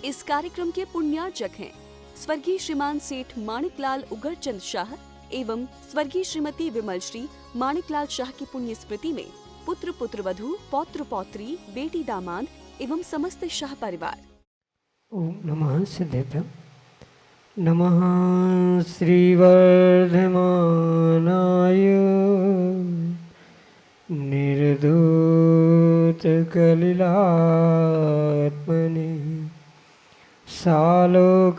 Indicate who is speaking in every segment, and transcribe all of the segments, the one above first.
Speaker 1: इस कार्यक्रम के पुण्यार्चक हैं स्वर्गीय श्रीमान सेठ माणिकलाल उगरचंद शाह एवं स्वर्गीय श्रीमती विमल श्री माणिकलाल शाह की पुण्य स्मृति में पुत्र पुत्रवधू पौत्र पौत्री बेटी दामाद एवं समस्त शाह परिवार।
Speaker 2: ओम नमः सिद्धेभ्यो। नमः श्रीवर्धमानाय निर्धूतकलिलात्मने सालोकानां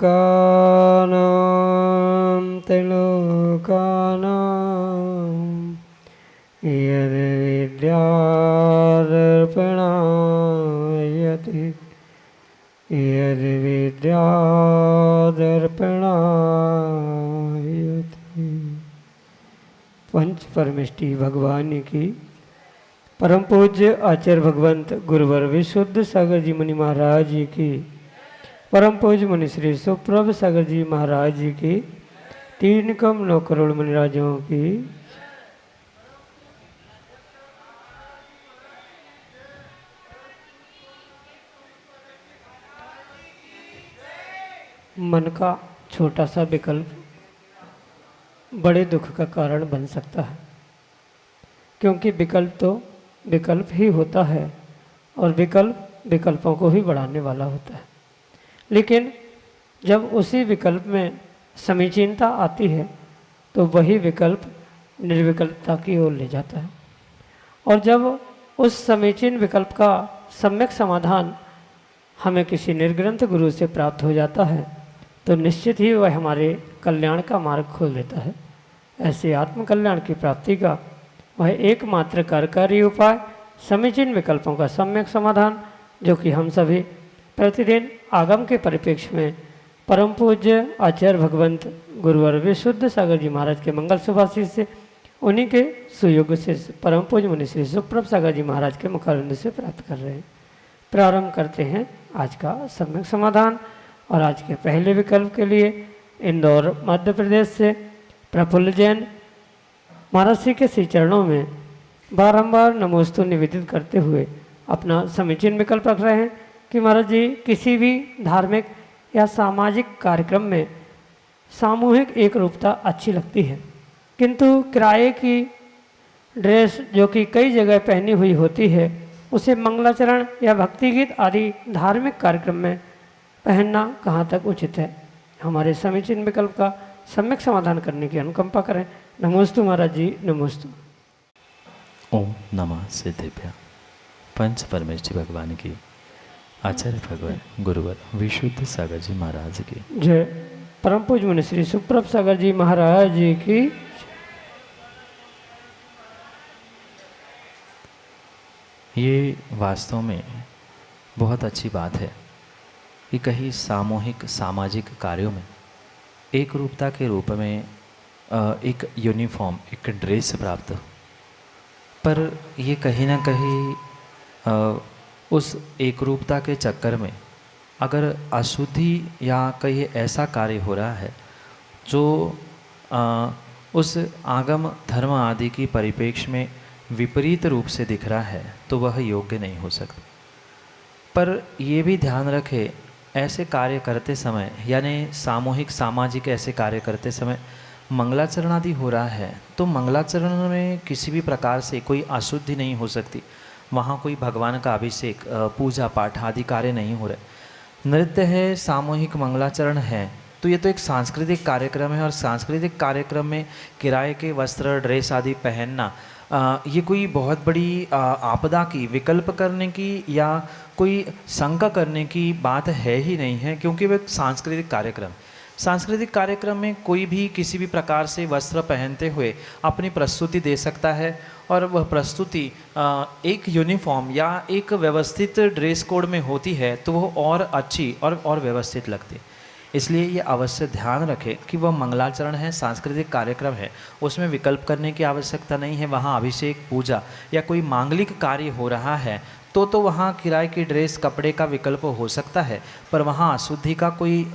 Speaker 2: त्रिलोकानां यद्विद्यादर्पणायते यद्विद्यादर्पणायते। पंच परमेष्टि भगवान की परम पूज्य आचार्य भगवंत गुरुवर विशुद्ध सागर जी मुनि महाराज जी की परम पूज्य मुनि श्री सुप्रभ सागर जी महाराज जी की 3 करोड़ 9 करोड़ मुनिराजों की मन का छोटा सा विकल्प बड़े दुख का कारण बन सकता है, क्योंकि विकल्प तो विकल्प ही होता है और विकल्प विकल्पों को ही बढ़ाने वाला होता है। लेकिन जब उसी विकल्प में समीचीनता आती है तो वही विकल्प निर्विकल्पता की ओर ले जाता है, और जब उस समीचीन विकल्प का सम्यक समाधान हमें किसी निर्ग्रंथ गुरु से प्राप्त हो जाता है तो निश्चित ही वह हमारे कल्याण का मार्ग खोल देता है। ऐसे आत्मकल्याण की प्राप्ति का वह एकमात्र कार्यकारी उपाय समीचीन विकल्पों का सम्यक समाधान, जो कि हम सभी प्रतिदिन आगम के परिप्रेक्ष्य में परम पूज्य आचार्य भगवंत गुरुवर विशुद्ध सागर जी महाराज के मंगल सुभाषित से उन्हीं के सुयोग से परम पूज्य मुनि श्री सुप्रभ सागर जी महाराज के मुखारविंद से प्राप्त कर रहे हैं। प्रारंभ करते हैं आज का सम्यक समाधान। और आज के पहले विकल्प के लिए इंदौर मध्य प्रदेश से प्रफुल्ल जैन महाराज जी के श्री चरणों में बारंबार नमोस्तु निवेदित करते हुए अपना समीचीन विकल्प रख रहे हैं कि महाराज जी किसी भी धार्मिक या सामाजिक कार्यक्रम में सामूहिक एक रूपता अच्छी लगती है, किंतु किराए की ड्रेस जो कि कई जगह पहनी हुई होती है उसे मंगलाचरण या भक्ति गीत आदि धार्मिक कार्यक्रम में पहनना कहाँ तक उचित है। हमारे समीचीन विकल्प का सम्यक समाधान करने की अनुकंपा करें। नमोस्तु महाराज जी, नमोस्तु।
Speaker 3: ओम नमः सिद्धेभ्य। पंच परमेष्टि भगवान की आचार्य भगवान गुरुवर विशुद्ध सागर जी महाराज की
Speaker 2: जय। परम पूज्य मुनि श्री सुप्रभ सागर जी महाराज जी की।
Speaker 3: ये वास्तव में बहुत अच्छी बात है कि कहीं सामूहिक सामाजिक कार्यों में एक रूपता के रूप में एक यूनिफॉर्म एक ड्रेस प्राप्त हो, पर ये कहीं ना कहीं उस एक रूपता के चक्कर में अगर अशुद्धि या कहीं ऐसा कार्य हो रहा है जो उस आगम धर्म आदि की परिप्रेक्ष्य में विपरीत रूप से दिख रहा है तो वह योग्य नहीं हो सकता। पर ये भी ध्यान रखें, ऐसे कार्य करते समय यानी सामूहिक सामाजिक ऐसे कार्य करते समय मंगलाचरण आदि हो रहा है तो मंगलाचरण में किसी भी प्रकार से कोई अशुद्धि नहीं हो सकती। वहाँ कोई भगवान का अभिषेक पूजा पाठ आदि कार्य नहीं हो रहे। नृत्य है, सामूहिक मंगलाचरण है, तो ये तो एक सांस्कृतिक कार्यक्रम है और सांस्कृतिक कार्यक्रम में किराए के वस्त्र ड्रेस आदि पहनना ये कोई बहुत बड़ी आपदा की विकल्प करने की या कोई शंका करने की बात है ही नहीं है, क्योंकि वह सांस्कृतिक कार्यक्रम में कोई भी किसी भी प्रकार से वस्त्र पहनते हुए अपनी प्रस्तुति दे सकता है और वह प्रस्तुति एक यूनिफॉर्म या एक व्यवस्थित ड्रेस कोड में होती है तो वह और अच्छी और व्यवस्थित लगती है। इसलिए ये अवश्य ध्यान रखें कि वह मंगलाचरण है, सांस्कृतिक कार्यक्रम है, उसमें विकल्प करने की आवश्यकता नहीं है। वहाँ अभिषेक पूजा या कोई मांगलिक कार्य हो रहा है तो वहाँ किराए की ड्रेस कपड़े का विकल्प हो सकता है, पर वहाँ अशुद्धि का कोई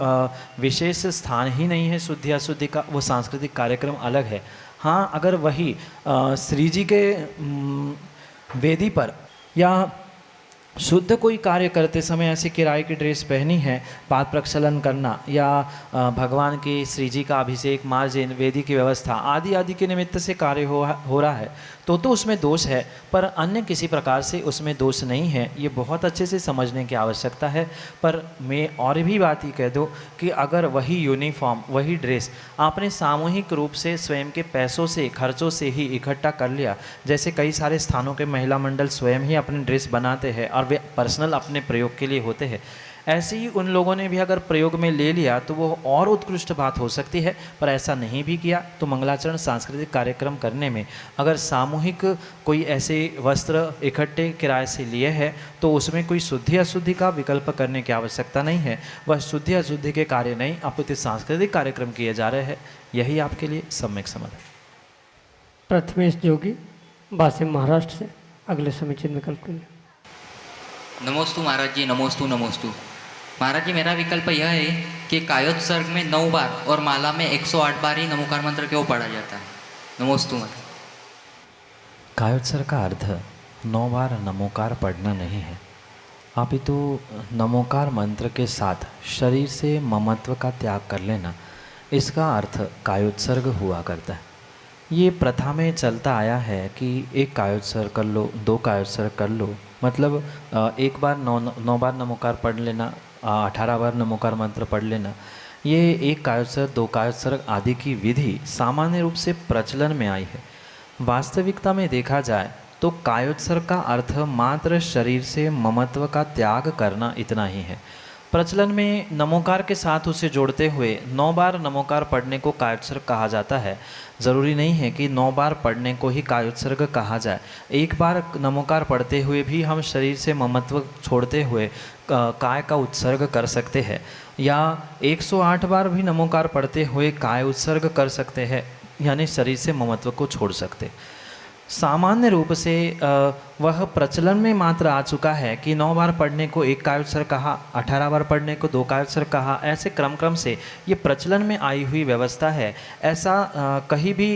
Speaker 3: विशेष स्थान ही नहीं है। शुद्धि अशुद्धि का वो सांस्कृतिक कार्यक्रम अलग है। हाँ, अगर वही श्री जी के वेदी पर या शुद्ध कोई कार्य करते समय ऐसी किराए की ड्रेस पहनी है, पाद प्रक्षालन करना या भगवान के श्री जी का अभिषेक, मार्जन, वेदी की व्यवस्था आदि आदि के निमित्त से कार्य हो रहा है तो उसमें दोष है, पर अन्य किसी प्रकार से उसमें दोष नहीं है। ये बहुत अच्छे से समझने की आवश्यकता है। पर मैं और भी बात ही कह दूँ कि अगर वही यूनिफॉर्म, वही ड्रेस आपने सामूहिक रूप से स्वयं के पैसों से, खर्चों से ही इकट्ठा कर लिया, जैसे कई सारे स्थानों के महिला मंडल स्वयं ही अपने ड्रेस बनाते हैं और वे पर्सनल अपने प्रयोग के लिए होते हैं, ऐसे ही उन लोगों ने भी अगर प्रयोग में ले लिया तो वो और उत्कृष्ट बात हो सकती है। पर ऐसा नहीं भी किया तो मंगलाचरण सांस्कृतिक कार्यक्रम करने में अगर सामूहिक कोई ऐसे वस्त्र इकट्ठे किराए से लिए हैं तो उसमें कोई शुद्धि अशुद्धि का विकल्प करने की आवश्यकता नहीं है। वह शुद्धि अशुद्धि के कार्य नहीं, अपितु सांस्कृतिक कार्यक्रम किए जा रहे हैं। यही आपके लिए सम्यक समझ है।
Speaker 2: प्रथमेश जोगी, बासिम, महाराष्ट्र से अगले समीचित विकल्प के लिए।
Speaker 4: नमोस्तु महाराज जी, नमोस्तु नमोस्तु। महाराज जी, मेरा विकल्प यह है कि कायोत्सर्ग में 9 बार और माला में 108 बार ही नमोकार मंत्र क्यों पढ़ा जाता है। नमोस्तु महाराज।
Speaker 3: कायोत्सर्ग का अर्थ 9 बार नमोकार पढ़ना नहीं है, अपितु नमोकार मंत्र के साथ शरीर से ममत्व का त्याग कर लेना, इसका अर्थ कायोत्सर्ग हुआ करता है। ये प्रथा में चलता आया है कि एक कायोत्सर्ग कर लो, 2 कायोत्सर्ग कर लो, मतलब एक बार 9 बार नमोकार पढ़ लेना, 18 बार नमोकार मंत्र पढ़ लेना। ये एक कायोत्सर्ग, 2 कायोत्सर्ग आदि की विधि सामान्य रूप से प्रचलन में आई है। वास्तविकता में देखा जाए तो कायोत्सर्ग का अर्थ मात्र शरीर से ममत्व का त्याग करना इतना ही है। प्रचलन में नमोकार के साथ उसे जोड़ते हुए 9 बार नमोकार पढ़ने को कायोत्सर्ग कहा जाता है। ज़रूरी नहीं है कि 9 बार पढ़ने को ही कायोत्सर्ग कहा जाए। एक बार नमोकार पढ़ते हुए भी हम शरीर से ममत्व छोड़ते हुए काय का उत्सर्ग कर सकते हैं, या 108 बार भी नमोकार पढ़ते हुए काय उत्सर्ग कर सकते हैं, यानी शरीर से ममत्व को छोड़ सकते। सामान्य रूप से वह प्रचलन में मात्र आ चुका है कि 9 बार पढ़ने को 1 कायोत्सर्ग कहा, 18 बार पढ़ने को 2 कायोत्सर्ग कहा, ऐसे क्रम से ये प्रचलन में आई हुई व्यवस्था है। ऐसा कहीं भी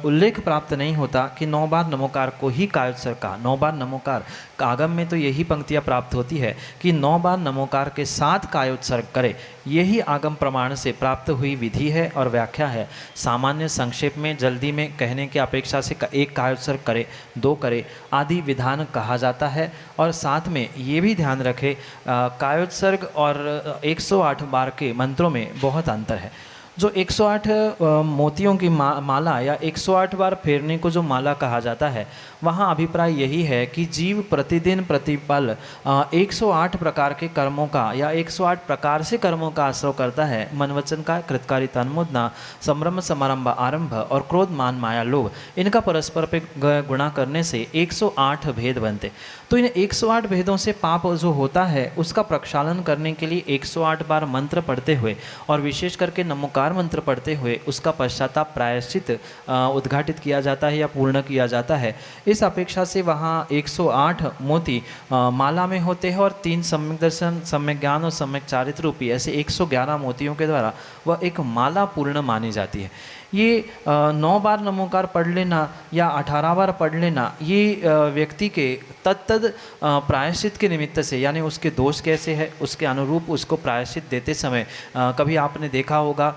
Speaker 3: उल्लेख प्राप्त नहीं होता कि 9 बार नमोकार को ही कायोत्सर्ग कहा। 9 बार नमोकार, आगम में तो यही पंक्तियाँ प्राप्त होती है कि 9 बार नमोकार के साथ कायोत्सर्ग करे, यही आगम प्रमाण से प्राप्त हुई विधि है और व्याख्या है। सामान्य संक्षेप में जल्दी में कहने की अपेक्षा से 1 कायोत्सर्ग करे, 2 करे आदि विधान कहा जाता है। और साथ में ये भी ध्यान रखें, कायोत्सर्ग और 108 बार के मंत्रों में बहुत अंतर है। जो 108 मोतियों की माला या 108 बार फेरने को जो माला कहा जाता है, वहाँ अभिप्राय यही है कि जीव प्रतिदिन प्रतिपल 108 प्रकार के कर्मों का या 108 प्रकार से कर्मों का आश्रव करता है। मन वचन का कृतकारी तन्मोदना, संभ्रम समारंभ आरंभ और क्रोध मान माया लोभ, इनका परस्पर पे गुणा करने से 108 भेद बनते। तो इन 108 भेदों से पाप जो होता है उसका प्रक्षालन करने के लिए 108 बार मंत्र पढ़ते हुए और विशेष करके नमोकार मंत्र पढ़ते हुए उसका पश्चाताप प्रायश्चित उद्घाटित किया जाता है या पूर्ण किया जाता है। इस अपेक्षा से वहाँ 108 मोती माला में होते हैं और 3 सम्यक दर्शन, सम्यक ज्ञान और सम्यक चारित्र रूपी ऐसे 111 मोतियों के द्वारा वह एक माला पूर्ण मानी जाती है। ये 9 बार नमोकार पढ़ लेना या 18 बार पढ़ लेना, ये व्यक्ति के तत्तद प्रायश्चित के निमित्त से, यानी उसके दोष कैसे है उसके अनुरूप उसको प्रायश्चित देते समय कभी आपने देखा होगा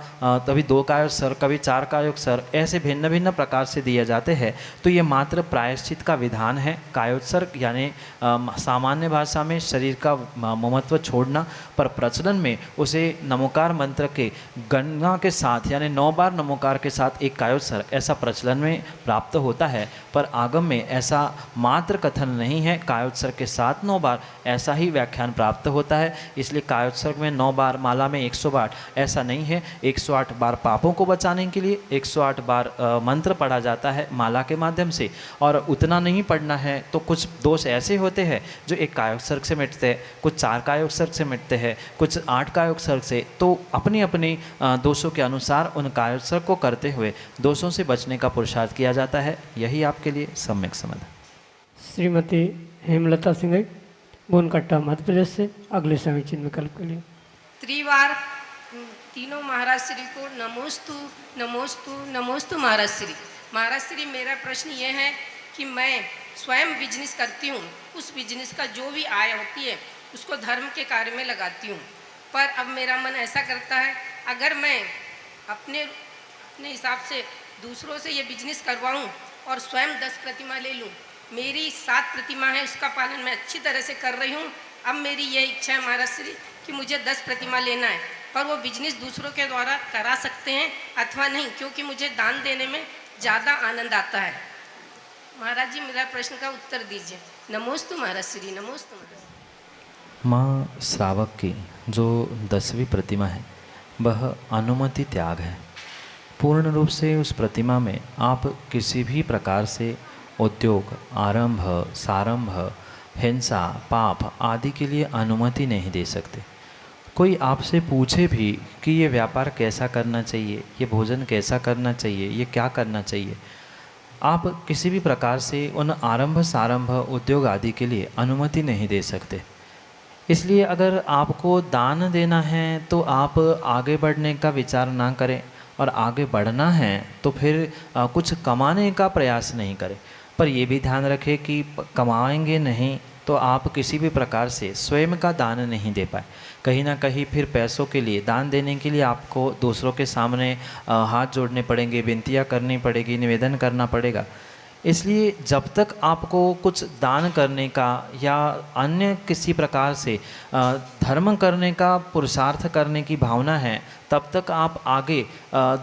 Speaker 3: कभी 2 कायोत्सर्ग, कभी 4 कायोत्सर्ग, ऐसे भिन्न भिन्न प्रकार से दिए जाते हैं। तो ये मात्र प्रायश्चित का विधान है। कायोत्सर्ग यानी सामान्य भाषा में शरीर का ममत्व छोड़ना, पर प्रचलन में उसे नमोकार मंत्र के गणना के साथ यानी 9 बार नमोकार के साथ 1 कायोत्सर्ग ऐसा प्रचलन में प्राप्त होता है। पर आगम में ऐसा मात्र कथन नहीं है, कायोत्सर्ग के साथ 9 बार ऐसा ही व्याख्यान प्राप्त होता है। इसलिए कायोत्सर्ग में 9 बार, माला में 108 ऐसा नहीं है। 108 बार पापों को बचाने के लिए 108 बार मंत्र पढ़ा जाता है माला के माध्यम से, और उतना नहीं पढ़ना है तो कुछ दोष ऐसे होते हैं जो 1 कायोत्सर्ग से मिटते हैं, कुछ 4 कायोत्सर्ग से मिटते हैं, कुछ 8 कायोत्सर्ग से। तो अपनी अपनी दोषों के अनुसार उन कायोत्सर्ग को करते हुए दोषों से बचने का पुरुषार्थ किया जाता है। यही आपके लिए सम्यक समझ।
Speaker 2: श्रीमती हेमलता सिंह, बोनकट्टा, मध्य प्रदेश से अगले समीचीन विकल्प के लिए।
Speaker 5: त्रिवार तीनों महाराज श्री को नमोस्तु नमोस्तु नमोस्तु महाराज श्री। महाराज श्री, मेरा प्रश्न ये है कि मैं स्वयं बिजनेस करती हूँ, उस बिजनेस का जो भी आय होती है उसको धर्म के कार्य में लगाती हूँ। पर अब मेरा मन ऐसा करता है, अगर मैं अपने हिसाब से दूसरों से ये बिजनेस करवाऊँ और स्वयं 10 प्रतिमा ले लूँ। मेरी 7 प्रतिमा है, उसका पालन मैं अच्छी तरह से कर रही हूँ। अब मेरी ये इच्छा है महाराज श्री कि मुझे 10 प्रतिमा लेना है, पर वो बिजनेस दूसरों के द्वारा करा सकते हैं अथवा नहीं, क्योंकि मुझे दान देने में ज़्यादा आनंद आता है। महाराज जी, मेरा प्रश्न का उत्तर दीजिए। नमोस्तु महाराज श्री, नमोस्तु महाराज श्री।
Speaker 3: माँ श्रावक की जो 10वीं प्रतिमा है वह अनुमति त्याग है। पूर्ण रूप से उस प्रतिमा में आप किसी भी प्रकार से उद्योग, आरंभ, सारंभ, हिंसा, पाप आदि के लिए अनुमति नहीं दे सकते। कोई आपसे पूछे भी कि ये व्यापार कैसा करना चाहिए, ये भोजन कैसा करना चाहिए, ये क्या करना चाहिए, आप किसी भी प्रकार से उन आरंभ, सारंभ, उद्योग आदि के लिए अनुमति नहीं दे सकते। इसलिए अगर आपको दान देना है तो आप आगे बढ़ने का विचार ना करें, और आगे बढ़ना है तो फिर कुछ कमाने का प्रयास नहीं करें। पर ये भी ध्यान रखें कि कमाएंगे नहीं तो आप किसी भी प्रकार से स्वयं का दान नहीं दे पाए। कहीं ना कहीं फिर पैसों के लिए, दान देने के लिए आपको दूसरों के सामने हाथ जोड़ने पड़ेंगे, विनतियाँ करनी पड़ेगी, निवेदन करना पड़ेगा। इसलिए जब तक आपको कुछ दान करने का या अन्य किसी प्रकार से धर्म करने का, पुरुषार्थ करने की भावना है, तब तक आप आगे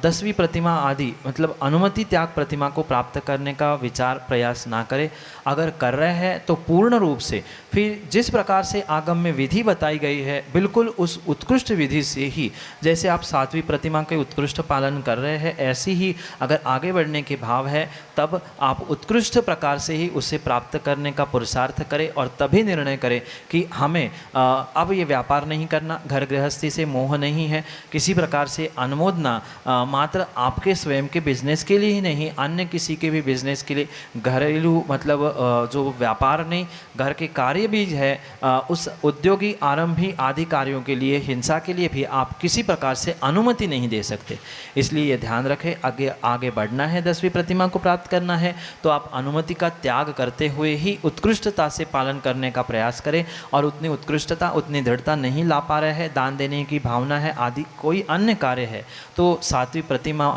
Speaker 3: 10वीं प्रतिमा आदि मतलब अनुमति त्याग प्रतिमा को प्राप्त करने का विचार प्रयास ना करें। अगर कर रहे हैं तो पूर्ण रूप से फिर जिस प्रकार से आगम में विधि बताई गई है बिल्कुल उस उत्कृष्ट विधि से ही, जैसे आप 7वीं प्रतिमा के उत्कृष्ट पालन कर रहे हैं, ऐसी ही अगर आगे बढ़ने के भाव है तब आप उत्कृष्ट प्रकार से ही उसे प्राप्त करने का पुरुषार्थ करें और तभी निर्णय करें कि हमें अब ये व्यापार नहीं करना, घर गृहस्थी से मोह नहीं है, किसी प्रकार से अनुमोदना मात्र आपके स्वयं के बिजनेस के लिए ही नहीं, अन्य किसी के भी बिजनेस के लिए, घरेलू मतलब जो व्यापार नहीं, घर के कार्य भी है, उस उद्योगी, आरंभी आदि कार्यों के लिए, हिंसा के लिए भी आप किसी प्रकार से अनुमति नहीं दे सकते। इसलिए ये ध्यान रखें, आगे बढ़ना है, 10वीं प्रतिमा को प्राप्त करना है तो आप अनुमति का त्याग करते हुए ही उत्कृष्टता से पालन करने का प्रयास करें। और उतनी उत्कृष्टता, उतनी दृढ़ता नहीं ला पा रहे हैं, दान देने की भावना है आदि कोई अन्य कार्य है, तो 7वीं प्रतिमा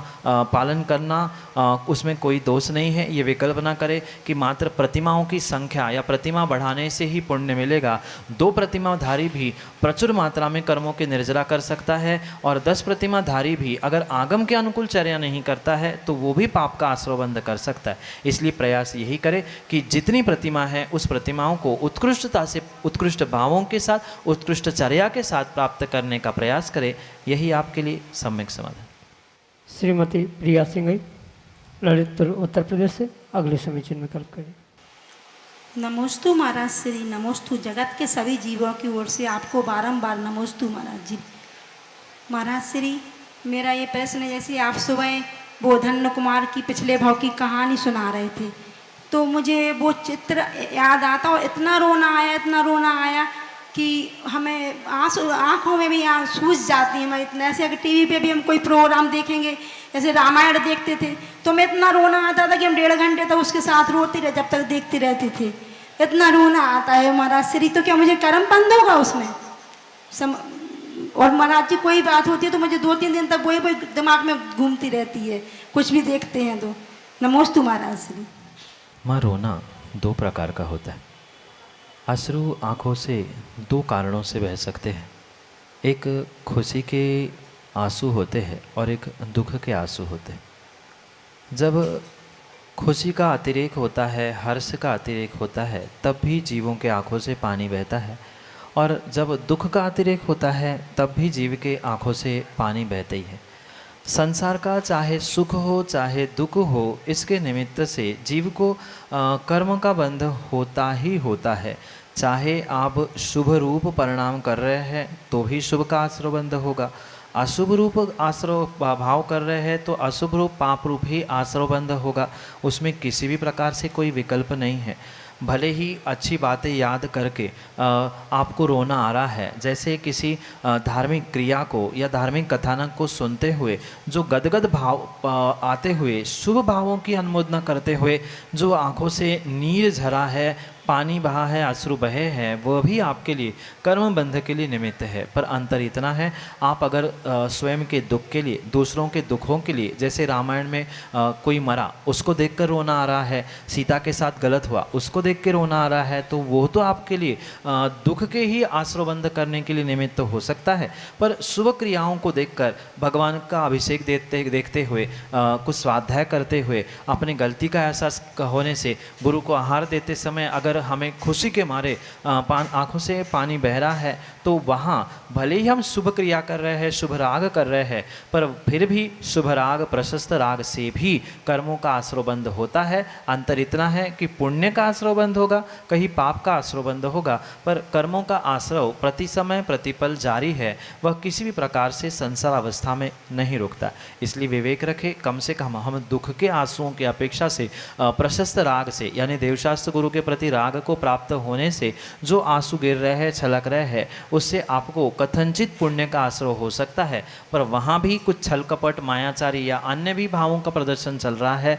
Speaker 3: पालन करना उसमें कोई दोष नहीं है। ये विकल्प ना करें कि मात्र प्रतिमाओं की संख्या या प्रतिमा बढ़ाने से ही पुण्य मिलेगा। 2 प्रतिमाधारी भी प्रचुर मात्रा में कर्मों की निर्जरा कर सकता है, और 10 प्रतिमाधारी भी अगर आगम के अनुकूल चर्या नहीं करता है तो वो भी पाप का आश्रयबंध कर सकता है। इसलिए प्रयास यही करें कि जितनी प्रतिमा है उस प्रतिमाओं को उत्कृष्टता से, उत्कृष्ट भावों के साथ, उत्कृष्ट चर्या के साथ प्राप्त करने का प्रयास करें। यही आपके लिए सम्यक समाधान।
Speaker 2: श्रीमती प्रिया सिंह ललितपुर उत्तर प्रदेश से अगले समीचीन विकल्प करें।
Speaker 6: नमोस्तु महाराज श्री, नमोस्तु। जगत के सभी जीवों की ओर से आपको बारंबार नमोस्तु महाराज जी। महाराज श्री, मेरा ये प्रश्न है, जैसे आप सुबह बोधन कुमार की पिछले भाव की कहानी सुना रहे थे तो मुझे वो चित्र याद आता और इतना रोना आया कि हमें आँखों में भी आँसू सूझ जाती हैं। मैं इतना ऐसे, अगर टीवी पे भी हम कोई प्रोग्राम देखेंगे, जैसे रामायण देखते थे तो मैं इतना रोना आता था कि हम 1.5 घंटे तक उसके साथ रोते रहे, जब तक देखते रहते थे। इतना रोना आता है महाराज श्री, तो क्या मुझे कर्म बंद होगा उसमें? और महाराज जी, कोई बात होती है तो मुझे 2-3 दिन तक वही दिमाग में घूमती रहती है, कुछ भी देखते हैं तो। नमोस्तु महाराज श्री।
Speaker 3: माँ, रोना 2 प्रकार का होता है। अश्रु आँखों से 2 कारणों से बह सकते हैं। एक खुशी के आंसू होते हैं और एक दुख के आंसू होते हैं। जब खुशी का अतिरेक होता है, हर्ष का अतिरेक होता है, तब भी जीवों के आँखों से पानी बहता है, और जब दुख का अतिरेक होता है तब भी जीव के आँखों से पानी बहता ही है। संसार का चाहे सुख हो चाहे दुख हो, इसके निमित्त से जीव को कर्म का बंध होता ही होता है। चाहे आप शुभ रूप परिणाम कर रहे हैं तो भी शुभ का आश्रयबंध होगा, अशुभ रूप आश्रय भाव कर रहे हैं तो अशुभ रूप पाप रूप ही आश्रयबंध होगा। उसमें किसी भी प्रकार से कोई विकल्प नहीं है। भले ही अच्छी बातें याद करके आपको रोना आ रहा है, जैसे किसी धार्मिक क्रिया को या धार्मिक कथानक को सुनते हुए जो गदगद भाव आते हुए, शुभ भावों की अनुमोदना करते हुए जो आँखों से नीर झरा है, पानी बहा है, अश्रु बहे हैं, वह भी आपके लिए कर्म बंध के लिए निमित्त है। पर अंतर इतना है, आप अगर स्वयं के दुख के लिए, दूसरों के दुखों के लिए, जैसे रामायण में कोई मरा उसको देखकर रोना आ रहा है, सीता के साथ गलत हुआ उसको देख के रोना आ रहा है, तो वो तो आपके लिए दुख के ही आश्रयबंध करने के लिए निमित्त हो सकता है। पर शुभ क्रियाओं को देखकर, भगवान का अभिषेक देखते हुए, कुछ स्वाध्याय करते हुए, अपनी गलती का एहसास होने से, गुरु को आहार देते समय अगर हमें खुशी के मारे आंखों से पानी बह रहा है, तो वहाँ भले ही हम शुभ क्रिया कर रहे हैं, शुभ राग कर रहे हैं, पर फिर भी शुभ राग, प्रशस्त राग से भी कर्मों का आश्रयबंध होता है। अंतर इतना है कि पुण्य का आश्रयबंध होगा, कहीं पाप का आश्रयबंध होगा, पर कर्मों का आश्रय प्रति समय प्रतिपल जारी है, वह किसी भी प्रकार से संसार अवस्था में नहीं रुकता। इसलिए विवेक रखें, कम से कम हम दुख के आंसुओं की अपेक्षा से प्रशस्त राग से, यानी देवशास्त्र गुरु के प्रति राग को प्राप्त होने से जो आंसू गिर रहे हैं, छलक रहे हैं, उससे आपको कथनचित पुण्य का आश्रय हो सकता है। पर वहाँ भी कुछ छल कपट, मायाचारी या अन्य भी भावों का प्रदर्शन चल रहा है,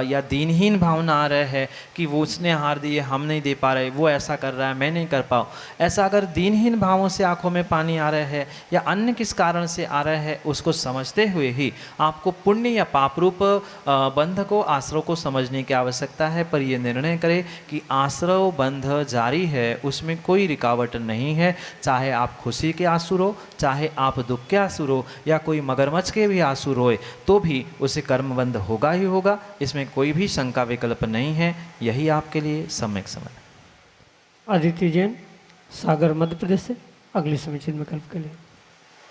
Speaker 3: या दीनहीन भावना आ रहे हैं कि वो उसने हार दिए, हम नहीं दे पा रहे, वो ऐसा कर रहा है, मैं नहीं कर पाऊँ, ऐसा अगर दीनहीन भावों से आंखों में पानी आ रहे हैं या अन्य किस कारण से आ रहे हैं, उसको समझते हुए ही आपको पुण्य या पाप रूप बंध को, आश्रय को समझने की आवश्यकता है। पर यह निर्णय करें कि आश्रय बंध जारी है, उसमें कोई रुकावट नहीं है। चाहे आप खुशी के आंसू रो, चाहे आप दुख के आंसू रो, या कोई मगरमच्छ के भी आंसू रोए, तो भी उसे कर्मबंध होगा ही होगा, इसमें कोई भी शंका विकल्प नहीं है। यही आपके लिए सम्यक समझ।
Speaker 2: अदिति जैन, सागर, मध्य प्रदेश से अगले समीचीन विकल्प के लिए।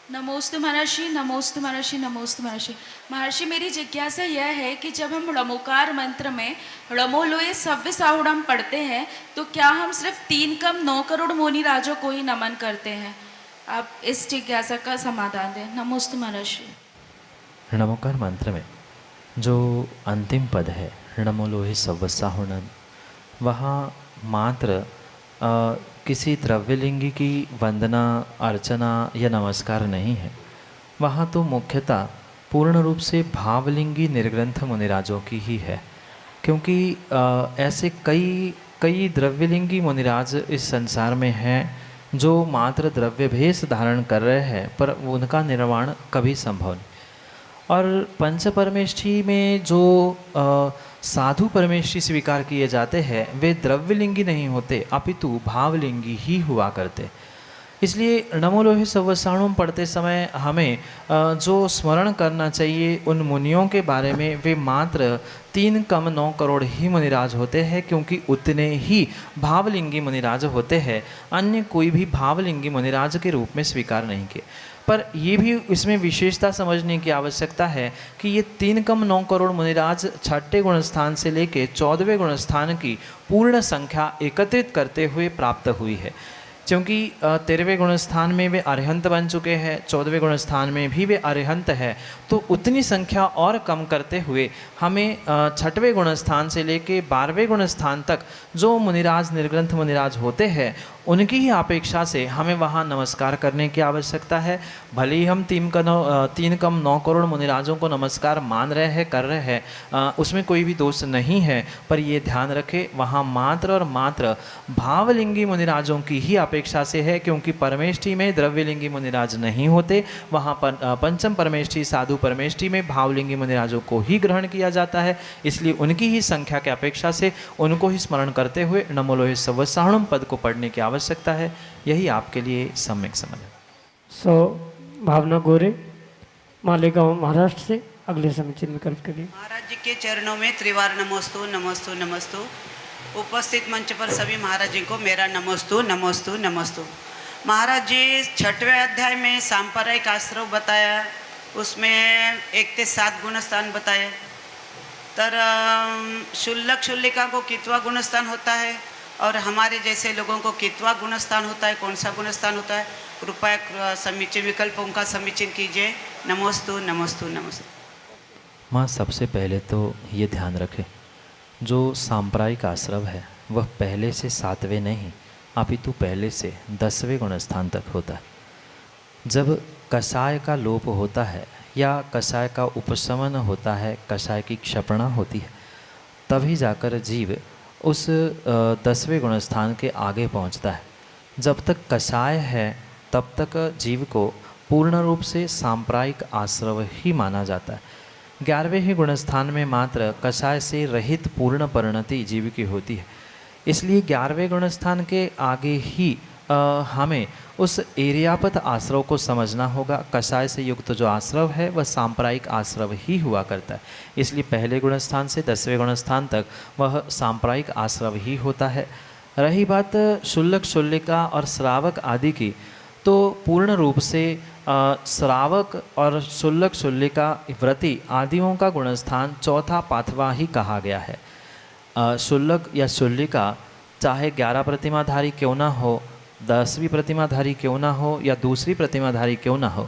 Speaker 7: नमोस्तु महर्षि, नमोस्तु महर्षि, नमोस्तु महर्षि। महर्षि, मेरी जिज्ञासा यह है कि जब हम ड़मोकार मंत्र में ड़मो लोए सव्य साहुड़म पढ़ते हैं, तो क्या हम सिर्फ 3 कम 9 करोड़ मुनि राजों को ही नमन करते हैं? आप इस जिज्ञासा का समाधान दें। नमोस्तु महर्षि।
Speaker 3: णमोकार मंत्र में जो अंतिम पद है, णमो लोहे सव्य साहुड़म, वहाँ मात्र किसी द्रव्यलिंगी की वंदना, अर्चना या नमस्कार नहीं है। वहाँ तो मुख्यतः पूर्ण रूप से भावलिंगी निर्ग्रंथ मुनिराजों की ही है, क्योंकि ऐसे कई द्रव्यलिंगी मुनिराज इस संसार में हैं जो मात्र द्रव्य भेष धारण कर रहे हैं, पर उनका निर्वाण कभी संभव नहीं। और पंच परमेष्ठी में जो साधु परमेष्ठी स्वीकार किए जाते हैं, वे द्रव्यलिंगी नहीं होते, अपितु भावलिंगी ही हुआ करते। इसलिए नमो लोहे सव्य साहुड़म पढ़ते समय हमें जो स्मरण करना चाहिए उन मुनियों के बारे में, वे मात्र 3 कम 9 करोड़ ही मुनिराज होते हैं, क्योंकि उतने ही भावलिंगी मुनिराज होते हैं। अन्य कोई भी भावलिंगी मुनिराज के रूप में स्वीकार नहीं किए। पर ये भी इसमें विशेषता समझने की आवश्यकता है कि ये 3 कम 9 करोड़ मुनिराज 6ठे गुणस्थान से लेके 14वें गुणस्थान की पूर्ण संख्या एकत्रित करते हुए प्राप्त हुई है। क्योंकि 13वें गुणस्थान में वे अरिहंत बन चुके हैं, 14वें गुणस्थान में भी वे अरिहंत है, तो उतनी संख्या और कम करते हुए हमें 6ठवें गुणस्थान से लेके 12वें गुणस्थान तक जो मुनिराज, निर्ग्रंथ मुनिराज होते हैं, उनकी ही अपेक्षा से हमें वहाँ नमस्कार करने की आवश्यकता है। भले ही हम 3 कम 9 करोड़ मुनिराजों को नमस्कार मान रहे हैं, कर रहे हैं, उसमें कोई भी दोष नहीं है, पर ये ध्यान रखें वहाँ मात्र और मात्र भावलिंगी मुनिराजों की ही अपेक्षा से है, क्योंकि परमेष्ठी में द्रव्यलिंगी मुनिराज नहीं होते। वहाँ पर पंचम परमेष्ठी, साधु परमेष्ठी में भावलिंगी मुनिराजों को ही ग्रहण किया जाता है। इसलिए उनकी ही संख्या की अपेक्षा से उनको ही स्मरण करते हुए नमो लोहे सव्य साहुड़म पद को पढ़ने की आवश्यकता है। यही आपके लिए सम्यक समझ।
Speaker 2: भावना गोरे, मालेगांव, महाराष्ट्र से अगले समीचीन विकल्प के लिए।
Speaker 8: महाराज जी के चरणों में त्रिवार नमोस्तु नमोस्तु नमोस्तु। उपस्थित मंच पर सभी महाराज जी को मेरा नमोस्तु नमोस्तु नमोस्तु। महाराज जी 6वें अध्याय में सांप्रदायिक आश्रय बताया, उसमें 1 से 7 गुणस्थान बताए। तर शुल्लक शुल्लिका को कितवा गुणस्थान होता है और हमारे जैसे लोगों को कितवा गुणस्थान होता है, कौन सा गुणस्थान होता है? कृपया समीचीन विकल्पों का समीचीन कीजिए। नमोस्तु नमोस्तु नमोस्तु।
Speaker 3: माँ, सबसे पहले तो ये ध्यान रखें, जो सांप्रदायिक आश्रय है वह पहले से 7वें नहीं अपितु पहले से 10वें गुणस्थान तक होता है। जब कषाय का लोप होता है या कषाय का उपशमन होता है, कषाय की क्षपणा होती है, तभी जाकर जीव उस 10वें गुणस्थान के आगे पहुंचता है। जब तक कषाय है तब तक जीव को पूर्ण रूप से सांप्रायिक आश्रव ही माना जाता है। 11वें ही गुणस्थान में मात्र कषाय से रहित पूर्ण परिणति जीव की होती है। इसलिए 11वें गुणस्थान के आगे ही हमें उस एरियापत आश्रव को समझना होगा। कषाय से युक्त जो आश्रव है वह सांप्रायिक आश्रव ही हुआ करता है। इसलिए पहले गुणस्थान से 10वें गुणस्थान तक वह सांप्रायिक आश्रव ही होता है। रही बात शुल्लक, शुल्लिका और श्रावक आदि की, तो पूर्ण रूप से श्रावक और शुल्लक, शुल्लिका, व्रति आदियों का गुणस्थान चौथा पांचवा ही कहा गया है। शुल्लक या शुल्लिका चाहे 11 प्रतिमाधारी क्यों ना हो, 10वीं प्रतिमाधारी क्यों ना हो या दूसरी प्रतिमाधारी क्यों ना हो,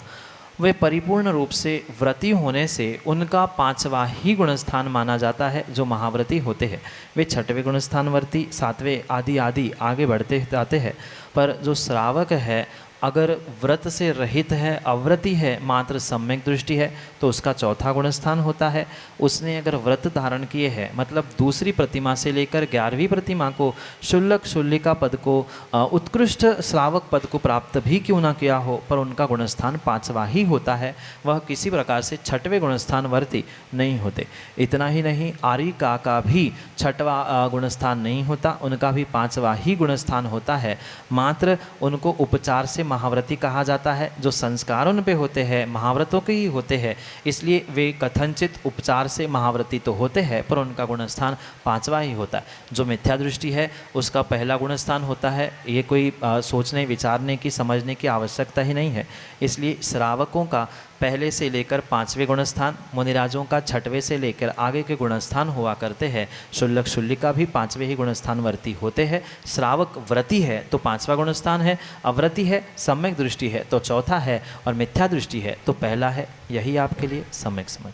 Speaker 3: वे परिपूर्ण रूप से व्रती होने से उनका 5वां ही गुणस्थान माना जाता है। जो महाव्रती होते हैं वे 6वें गुणस्थान वर्ती, 7वें आदि आदि आगे बढ़ते जाते हैं। पर जो श्रावक है अगर व्रत से रहित है, अव्रती है, मात्र सम्यक दृष्टि है, तो उसका चौथा गुणस्थान होता है। उसने अगर व्रत धारण किए हैं, मतलब दूसरी प्रतिमा से लेकर 11वीं प्रतिमा को, शुल्लक, शुल्लिका पद को, उत्कृष्ट श्रावक पद को प्राप्त भी क्यों ना किया हो, पर उनका गुणस्थान 5वां ही होता है। वह किसी प्रकार से 6वें गुणस्थान वर्ती नहीं होते। इतना ही नहीं, आरिका का भी 6वां गुणस्थान नहीं होता, उनका भी 5वां ही गुणस्थान होता है। मात्र उनको उपचार से महाव्रती कहा जाता है। जो संस्कार उन पे होते हैं महाव्रतों के ही होते हैं, इसलिए वे कथनचित उपचार से महाव्रती तो होते हैं, पर उनका गुणस्थान 5वां ही होता है। जो मिथ्या दृष्टि है उसका पहला गुणस्थान होता है। ये कोई सोचने, विचारने की, समझने की आवश्यकता ही नहीं है। इसलिए श्रावकों का पहले से लेकर 5वें गुणस्थान, मुनिराजों का 6वें से लेकर आगे के गुणस्थान हुआ करते हैं। शुल्लक, शुल्लिका भी 5वें ही गुणस्थान वर्ती होते हैं। श्रावक व्रती है तो 5वां गुणस्थान है, अव्रती है, सम्यक दृष्टि है तो चौथा है, और मिथ्या दृष्टि है तो पहला है। यही आपके लिए सम्यक समझ।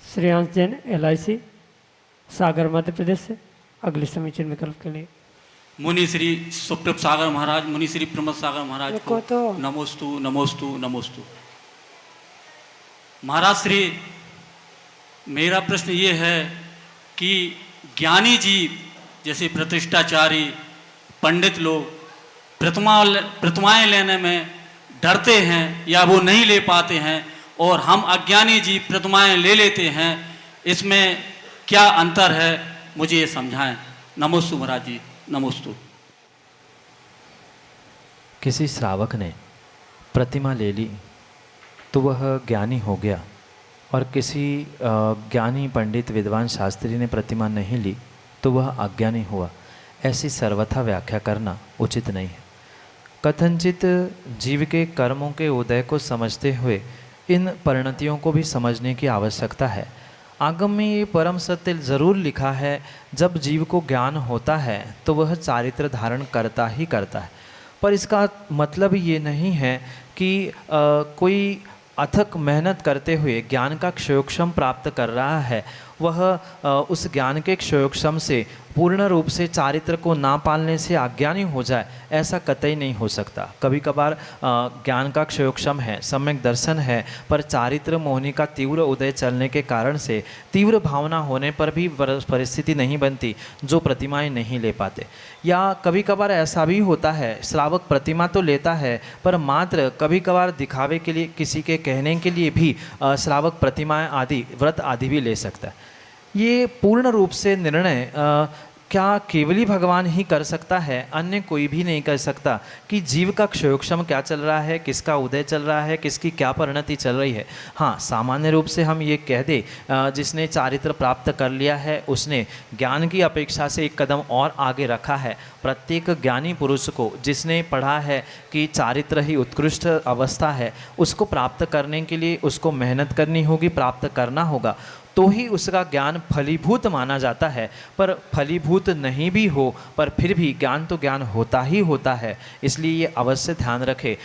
Speaker 2: श्रेयांश जैन, LIC, सागर, मध्य प्रदेश से अगले समीचीन विकल्प के लिए
Speaker 9: मुनि श्री सुप्रभ सागर महाराज, मुनि श्री प्रमोद सागर महाराज को
Speaker 2: तो
Speaker 9: नमोस्तु नमोस्तु नमोस्तु। महाराज श्री, मेरा प्रश्न ये है कि ज्ञानी जीव जैसे प्रतिष्ठाचारी पंडित लोग प्रतिमाएं लेने में डरते हैं या वो नहीं ले पाते हैं, और हम अज्ञानी जीव प्रतिमाएं ले लेते हैं, इसमें क्या अंतर है, मुझे ये समझाएं। नमोस्तु महाराज जी, नमोस्तु।
Speaker 3: किसी श्रावक ने प्रतिमा ले ली तो वह ज्ञानी हो गया, और किसी ज्ञानी पंडित विद्वान शास्त्री ने प्रतिमा नहीं ली तो वह अज्ञानी हुआ। ऐसी सर्वथा व्याख्या करना उचित नहीं है। कथनचित जीव के कर्मों के उदय को समझते हुए इन परिणतियों को भी समझने की आवश्यकता है। आगम में ये परम सत्य जरूर लिखा है, जब जीव को ज्ञान होता है तो वह चारित्र धारण करता ही करता है। पर इसका मतलब ये नहीं है कि कोई अथक मेहनत करते हुए ज्ञान का क्षयोक्षम प्राप्त कर रहा है, वह उस ज्ञान के क्षयोक्षम से पूर्ण रूप से चारित्र को ना पालने से अज्ञानी हो जाए, ऐसा कतई नहीं हो सकता। कभी कभार ज्ञान का क्षयोक्षम है, सम्यक दर्शन है, पर चारित्र मोहिनी का तीव्र उदय चलने के कारण से तीव्र भावना होने पर भी परिस्थिति नहीं बनती जो प्रतिमाएं नहीं ले पाते। या कभी कभार ऐसा भी होता है, श्रावक प्रतिमा तो लेता है पर मात्र कभी कभार दिखावे के लिए, किसी के कहने के लिए भी श्रावक प्रतिमाएं आदि, व्रत आदि भी ले सकता है। ये पूर्ण रूप से निर्णय क्या केवल ही भगवान ही कर सकता है, अन्य कोई भी नहीं कर सकता कि जीव का क्षयोक्षम क्या चल रहा है, किसका उदय चल रहा है, किसकी क्या परिणति चल रही है। हाँ, सामान्य रूप से हम ये कह दे, जिसने चारित्र प्राप्त कर लिया है उसने ज्ञान की अपेक्षा से एक कदम और आगे रखा है। प्रत्येक ज्ञानी पुरुष को, जिसने पढ़ा है कि चारित्र ही उत्कृष्ट अवस्था है, उसको प्राप्त करने के लिए उसको मेहनत करनी होगी, प्राप्त करना होगा। तो तो ही उसका ज्ञान फलीभूत माना जाता है। पर फलीभूत नहीं भी हो पर फिर भी ज्ञान तो ज्ञान होता ही होता है। इसलिए ये अवश्य ध्यान रखें,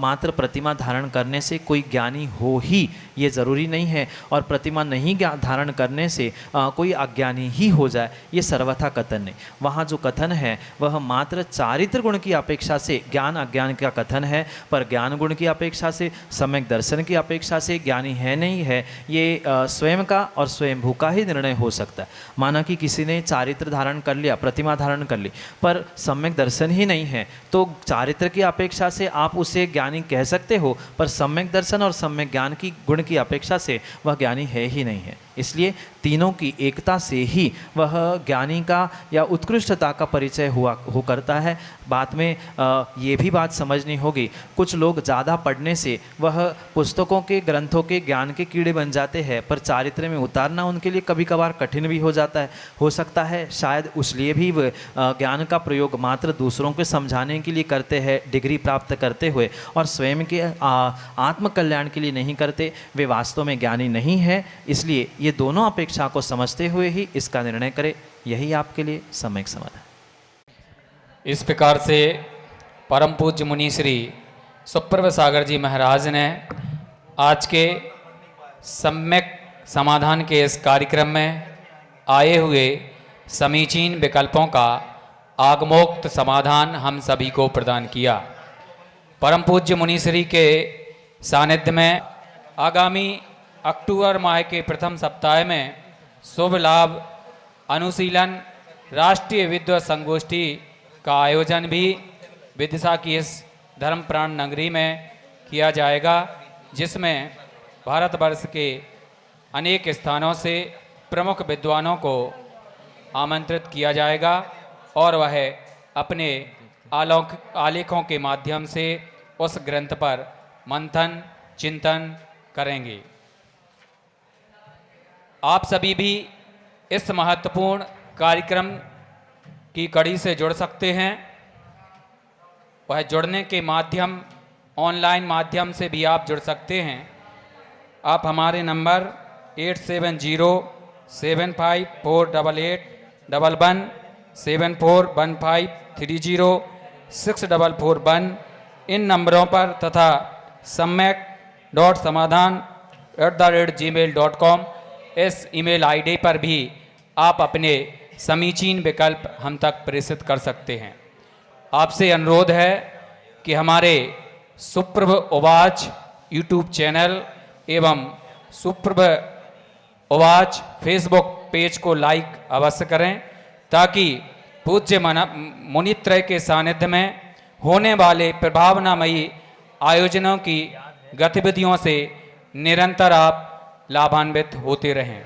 Speaker 3: मात्र प्रतिमा धारण करने से कोई ज्ञानी हो ही ये ज़रूरी नहीं है, और प्रतिमा नहीं धारण करने से कोई अज्ञानी ही हो जाए, ये सर्वथा कथन नहीं। वहाँ जो कथन है वह मात्र चारित्र गुण की अपेक्षा से ज्ञान अज्ञान का कथन है, पर ज्ञान गुण की अपेक्षा से, सम्यक दर्शन की अपेक्षा से ज्ञानी है नहीं है, ये स्वयं का और स्वयंभू का ही निर्णय हो सकता है। माना कि किसी ने चारित्र धारण कर लिया, प्रतिमा धारण कर ली, पर सम्यक दर्शन ही नहीं है, तो चारित्र की अपेक्षा से आप उसे ज्ञानी कह सकते हो, पर सम्यक दर्शन और सम्यक ज्ञान की गुण की अपेक्षा से वह ज्ञानी है ही नहीं है। इसलिए तीनों की एकता से ही वह ज्ञानी का या उत्कृष्टता का परिचय हो करता है। बाद में ये भी बात समझनी होगी, कुछ लोग ज़्यादा पढ़ने से वह पुस्तकों के ग्रंथों के ज्ञान के कीड़े बन जाते हैं, पर चारित्र में उतारना उनके लिए कभी कभार कठिन भी हो जाता है। हो सकता है शायद उसलिए भी वह ज्ञान का प्रयोग मात्र दूसरों को समझाने के लिए करते हैं, डिग्री प्राप्त करते हुए, और स्वयं के आत्मकल्याण के लिए नहीं करते। वे वास्तव में ज्ञानी नहीं है। इसलिए ये दोनों अपेक्षा को समझते हुए ही इसका निर्णय करें, यही आपके लिए सम्यक समाधान।
Speaker 10: इस प्रकार से परम पूज्य मुनि श्री सुप्रभ सागर जी महाराज ने आज के सम्यक समाधान के इस कार्यक्रम में आए हुए समीचीन विकल्पों का आगमोक्त समाधान हम सभी को प्रदान किया। परम पूज्य मुनि श्री के सानिध्य में आगामी अक्टूबर माह के प्रथम सप्ताह में शुभ लाभ अनुशीलन राष्ट्रीय विद्वत संगोष्ठी का आयोजन भी विदिशा की इस धर्मप्राण नगरी में किया जाएगा, जिसमें भारतवर्ष के अनेक स्थानों से प्रमुख विद्वानों को आमंत्रित किया जाएगा और वह अपने आलेखों के माध्यम से उस ग्रंथ पर मंथन चिंतन करेंगे। आप सभी भी इस महत्वपूर्ण कार्यक्रम की कड़ी से जुड़ सकते हैं। वह जुड़ने के माध्यम ऑनलाइन माध्यम से भी आप जुड़ सकते हैं। आप हमारे नंबर 8707548811 7415306441 इन नंबरों पर तथा सम्यक.समाधान@gmail.com इस ईमेल आईडी पर भी आप अपने समीचीन विकल्प हम तक प्रेषित कर सकते हैं। आपसे अनुरोध है कि हमारे सुप्रभ उवाच यूट्यूब चैनल एवं सुप्रभ उवाच फेसबुक पेज को लाइक अवश्य करें, ताकि पूज्य मुनित्रय के सानिध्य में होने वाले प्रभावनामयी आयोजनों की गतिविधियों से निरंतर आप लाभान्वित होते रहें।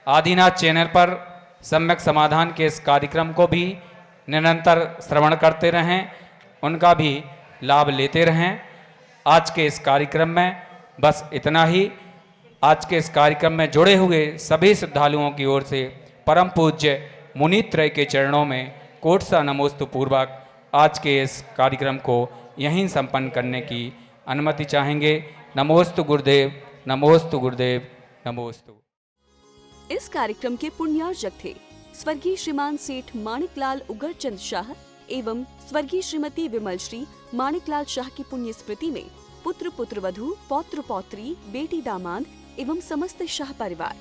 Speaker 10: आदिनाथ चैनल पर सम्यक समाधान के इस कार्यक्रम को भी निरंतर श्रवण करते रहें, उनका भी लाभ लेते रहें। आज के इस कार्यक्रम में बस इतना ही। आज के इस कार्यक्रम में जुड़े हुए सभी श्रद्धालुओं की ओर से परम पूज्य मुनित्रय के चरणों में कोटि सा नमोस्तु पूर्वक आज के इस कार्यक्रम को यहीं संपन्न करने की अनुमति चाहेंगे। नमोस्तु गुरुदेव, नमोस्तु गुरुदेव, नमोस्तु।
Speaker 1: इस कार्यक्रम के पुण्यार्जक थे स्वर्गीय श्रीमान सेठ माणिकलाल उगरचंद शाह एवं स्वर्गीय श्रीमती विमल श्री माणिकलाल शाह की पुण्य स्मृति में पुत्र पुत्रवधू, पौत्र पौत्री, बेटी दामाद एवं समस्त शाह परिवार।